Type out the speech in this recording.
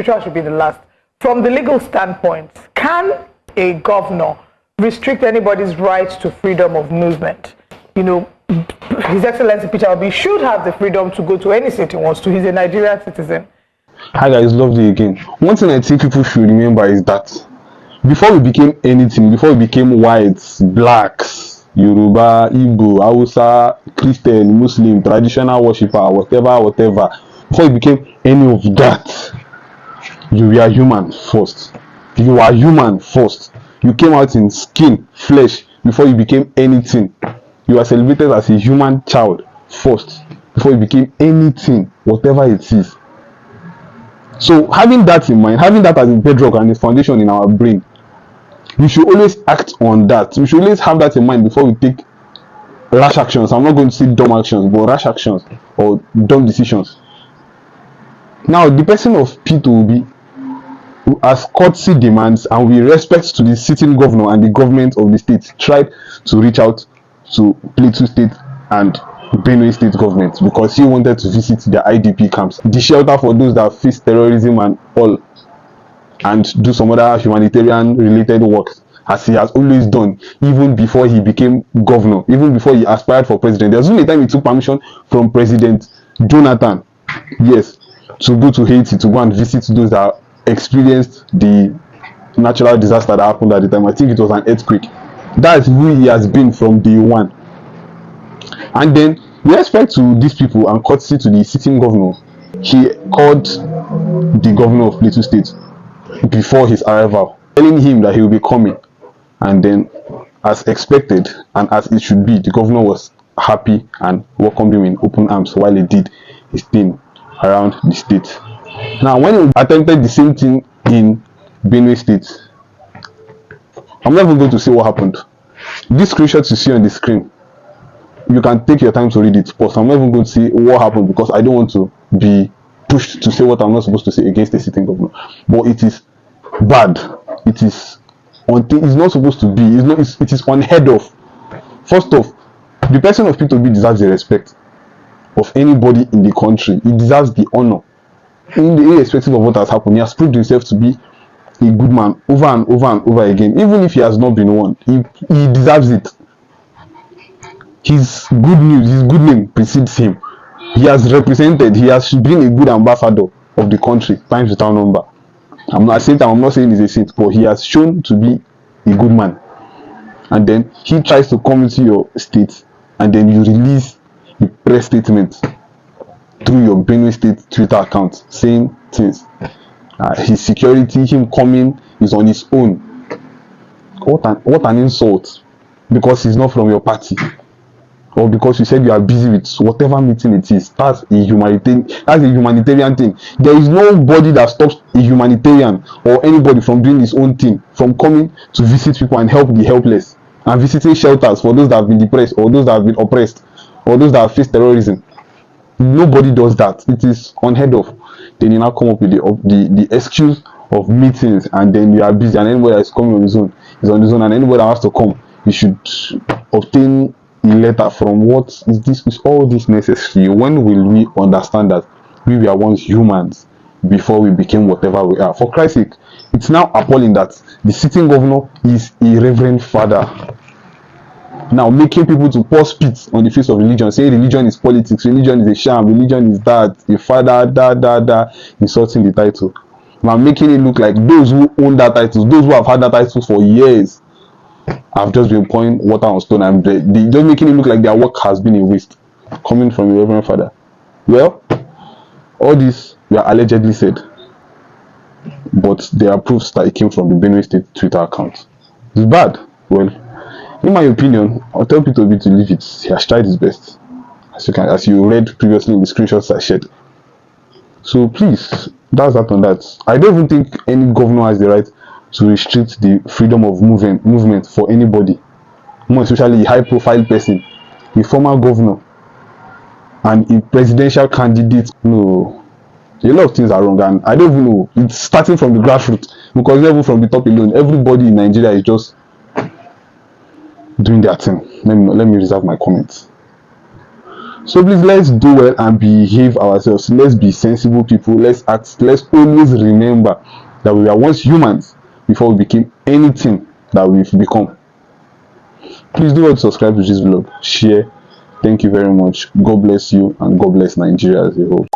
spiritual should be the last. From the legal standpoint, can a governor restrict anybody's right to freedom of movement? You know, His Excellency Peter Obi should have the freedom to go to any state he wants to. He's a Nigerian citizen. Hi guys, lovely again. One thing I think people should remember is that before we became anything, before we became whites, blacks, Yoruba, Igbo, Hausa, Christian, Muslim, traditional worshipper, whatever, before we became any of that, you were human first. You are human first. You came out in skin, flesh, before you became anything. You are celebrated as a human child first, before you became anything, whatever it is. So having that in mind, having that as a bedrock and a foundation in our brain, we should always act on that. We should always have that in mind before we take rash actions. I'm not going to say dumb actions, but rash actions or dumb decisions. Now, the person of Peter Obi, who as courtesy demands and with respect to the sitting governor and the government of the state, tried to reach out to Plateau State and Benue State Government because he wanted to visit the IDP camps, the shelter for those that face terrorism and all, and do some other humanitarian related work, as he has always done, even before he became governor, even before he aspired for president. There's only time he took permission from President Jonathan, yes, to go to Haiti to go and visit those that experienced the natural disaster that happened at the time. I think it was an earthquake. That's who he has been from day one. And then, with respect to these people and courtesy to the sitting governor, he called the governor of Plateau State before his arrival, telling him that he will be coming. And then, as expected and as it should be, the governor was happy and welcomed him in open arms while he did his thing around the state. Now, when he attempted the same thing in Benue State, I'm not even going to say what happened. This screenshot you see on the screen, you can take your time to read it, but I'm not even going to say what happened because I don't want to be pushed to say what I'm not supposed to say against the sitting governor. But it is bad. It is it's not supposed to be. It is unheard of. First off, the person of Peter Obi deserves the respect of anybody in the country. He deserves the honor, irrespective of what has happened. He has proved himself to be a good man over and over and over again. Even if he has not been one, he deserves it. His good news, his good name precedes him. He has represented, he has been a good ambassador of the country times without number. I'm not saying he's a saint, but he has shown to be a good man. And then he tries to come into your state, and then you release a press statement through your Benue State Twitter account saying things. His security, him coming, is on his own. What an insult! Because he's not from your party, or because you said you are busy with whatever meeting it is. That's a humanitarian thing. There is nobody that stops a humanitarian or anybody from doing his own thing, from coming to visit people and help the helpless, and visiting shelters for those that have been depressed, or those that have been oppressed, or those that have faced terrorism. Nobody does that. It is unheard of. Then you now come up with the excuse of meetings, and then you are busy, and anybody that is coming on his own is on his own, and anybody that has to come, you should obtain a letter from. What is this? Is all this necessary? When will we understand that we were once humans before we became whatever we are? For Christ's sake, it's now appalling that the sitting governor is a reverend father, now making people to pour spit on the face of religion, saying religion is politics, religion is a sham, religion is that, a father, insulting the title. Now making it look like those who own that title, those who have had that title for years, have just been pouring water on stone, and they just making it look like their work has been a waste, coming from a reverend father. Well, all this were allegedly said, but there are proofs that it came from the Benue State Twitter account. It's bad. Well, in my opinion, I'll tell Peter Obi to leave it. He has tried his best, as you read previously in the screenshots I shared. So please, that's that on that. I don't even think any governor has the right to restrict the freedom of movement for anybody, more especially a high-profile person, a former governor, and a presidential candidate. No, a lot of things are wrong, and I don't even know. It's starting from the grassroots, because even from the top alone, everybody in Nigeria is just doing their thing. Let me reserve my comments. So please, let's do well and behave ourselves. Let's be sensible people. Let's always remember that we were once humans before we became anything that we've become. Please do well to subscribe to this vlog, share. Thank you very much. God bless you, and God bless Nigeria as a whole.